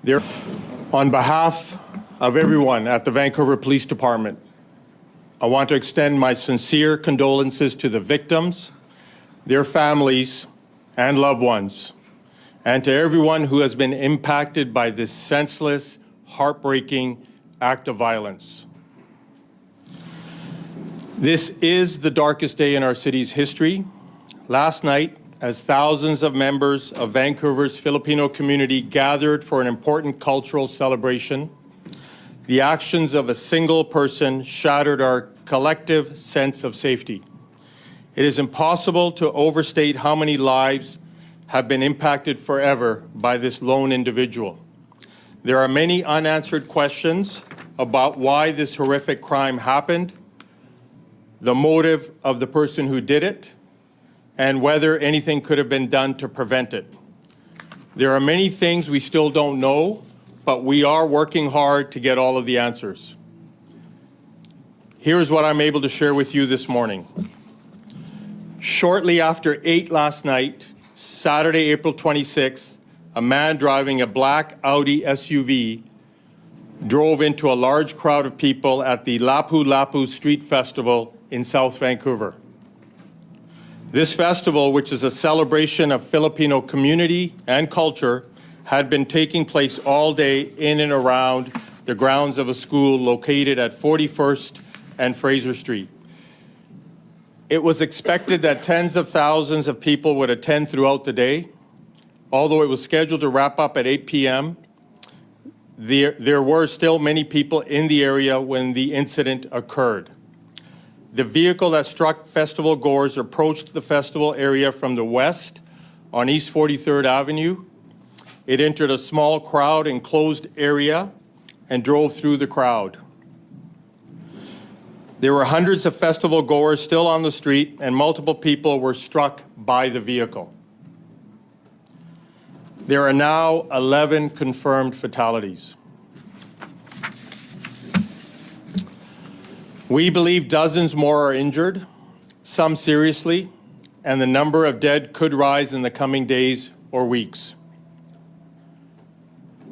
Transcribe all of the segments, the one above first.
On behalf of everyone at the Vancouver Police Department, I want to extend my sincere condolences to the victims, their families, and loved ones, and to everyone who has been impacted by this senseless, heartbreaking act of violence. This is the darkest day in our city's history. Last night, as thousands of members of Vancouver's Filipino community gathered for an important cultural celebration, the actions of a single person shattered our collective sense of safety. It is impossible to overstate how many lives have been impacted forever by this lone individual. There are many unanswered questions about why this horrific crime happened, the motive of the person who did it, and whether anything could have been done to prevent it. There are many things we still don't know, but we are working hard to get all of the answers. Here's what I'm able to share with you this morning. Shortly after 8 last night, Saturday, April 26th, a man driving a black Audi SUV drove into a large crowd of people at the Lapu Street Festival in South Vancouver. This festival, which is a celebration of Filipino community and culture, had been taking place all day in and around the grounds of a school located at 41st and Fraser Street. It was expected that tens of thousands of people would attend throughout the day. Although it was scheduled to wrap up at 8 p.m., there were still many people in the area when the incident occurred. The vehicle that struck festival goers approached the festival area from the west on East 43rd Avenue. It entered a small crowd-enclosed area and drove through the crowd. There were hundreds of festival goers still on the street, and multiple people were struck by the vehicle. There are now 11 confirmed fatalities. We believe dozens more are injured, some seriously, and the number of dead could rise in the coming days or weeks.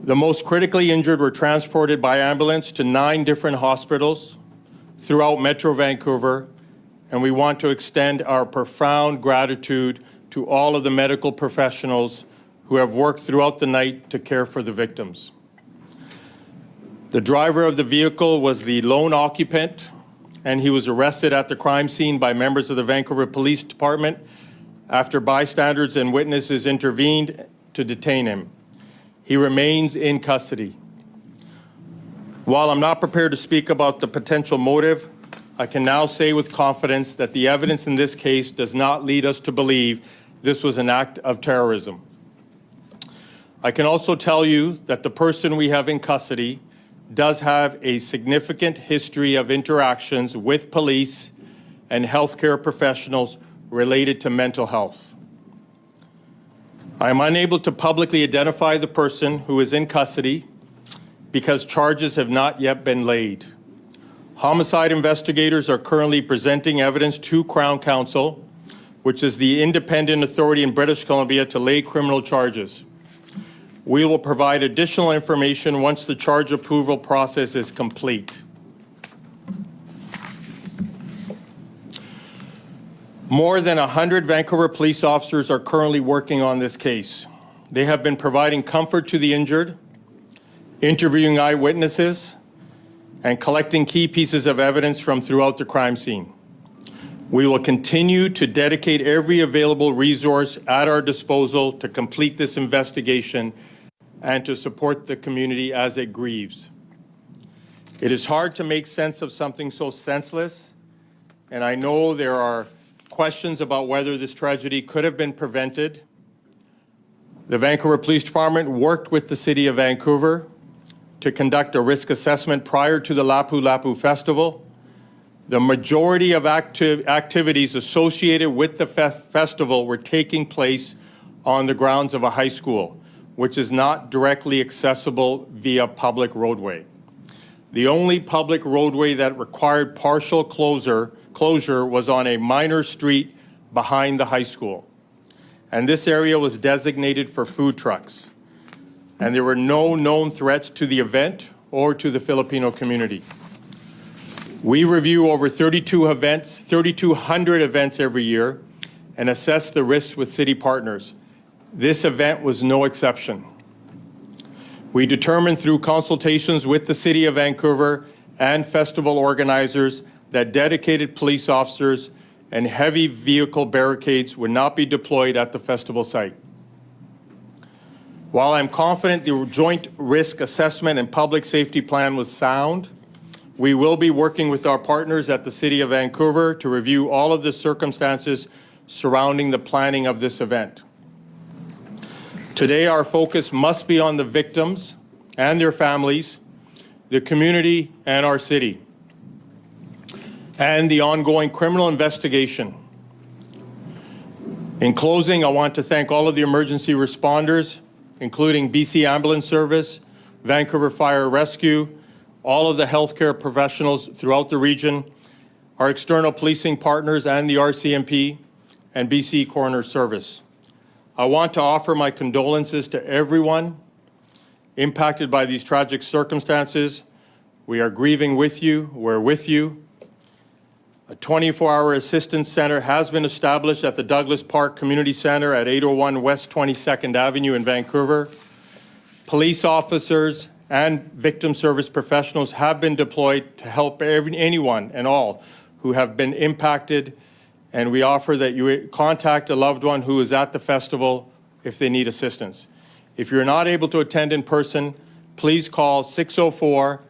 The most critically injured were transported by ambulance to 9 different hospitals throughout Metro Vancouver, and we want to extend our profound gratitude to all of the medical professionals who have worked throughout the night to care for the victims. The driver of the vehicle was the lone occupant, and he was arrested at the crime scene by members of the Vancouver Police Department after bystanders and witnesses intervened to detain him. He remains in custody. While I'm not prepared to speak about the potential motive, I can now say with confidence that the evidence in this case does not lead us to believe this was an act of terrorism. I can also tell you that the person we have in custody does have a significant history of interactions with police and healthcare professionals related to mental health. I am unable to publicly identify the person who is in custody because charges have not yet been laid. Homicide investigators are currently presenting evidence to Crown Counsel, which is the independent authority in British Columbia to lay criminal charges. We will provide additional information once the charge approval process is complete. More than 100 Vancouver police officers are currently working on this case. They have been providing comfort to the injured, interviewing eyewitnesses, and collecting key pieces of evidence from throughout the crime scene. We will continue to dedicate every available resource at our disposal to complete this investigation and to support the community as it grieves. It is hard to make sense of something so senseless, and I know there are questions about whether this tragedy could have been prevented. The Vancouver Police Department worked with the City of Vancouver to conduct a risk assessment prior to the Lapu Festival. The majority of activities associated with the festival were taking place on the grounds of a high school, which is not directly accessible via public roadway. The only public roadway that required partial closure was on a minor street behind the high school, and this area was designated for food trucks. and there were no known threats to the event or to the Filipino community. We review over 3,200 events every year and assess the risks with city partners. This event was no exception. We determined through consultations with the City of Vancouver and festival organizers that dedicated police officers and heavy vehicle barricades would not be deployed at the festival site. While I'm confident the joint risk assessment and public safety plan was sound, we will be working with our partners at the City of Vancouver to review all of the circumstances surrounding the planning of this event. Today, our focus must be on the victims and their families, the community and our city, and the ongoing criminal investigation. In closing, I want to thank all of the emergency responders, including BC Ambulance Service, Vancouver Fire Rescue, all of the healthcare professionals throughout the region, our external policing partners and the RCMP, and BC Coroner Service. I want to offer my condolences to everyone impacted by these tragic circumstances. We are grieving with you, we're with you. A 24-hour assistance center has been established at the Douglas Park Community Center at 801 West 22nd Avenue in Vancouver. Police officers and victim service professionals have been deployed to help anyone and all who have been impacted, and we offer that you contact a loved one who is at the festival if they need assistance. If you're not able to attend in person, please call 604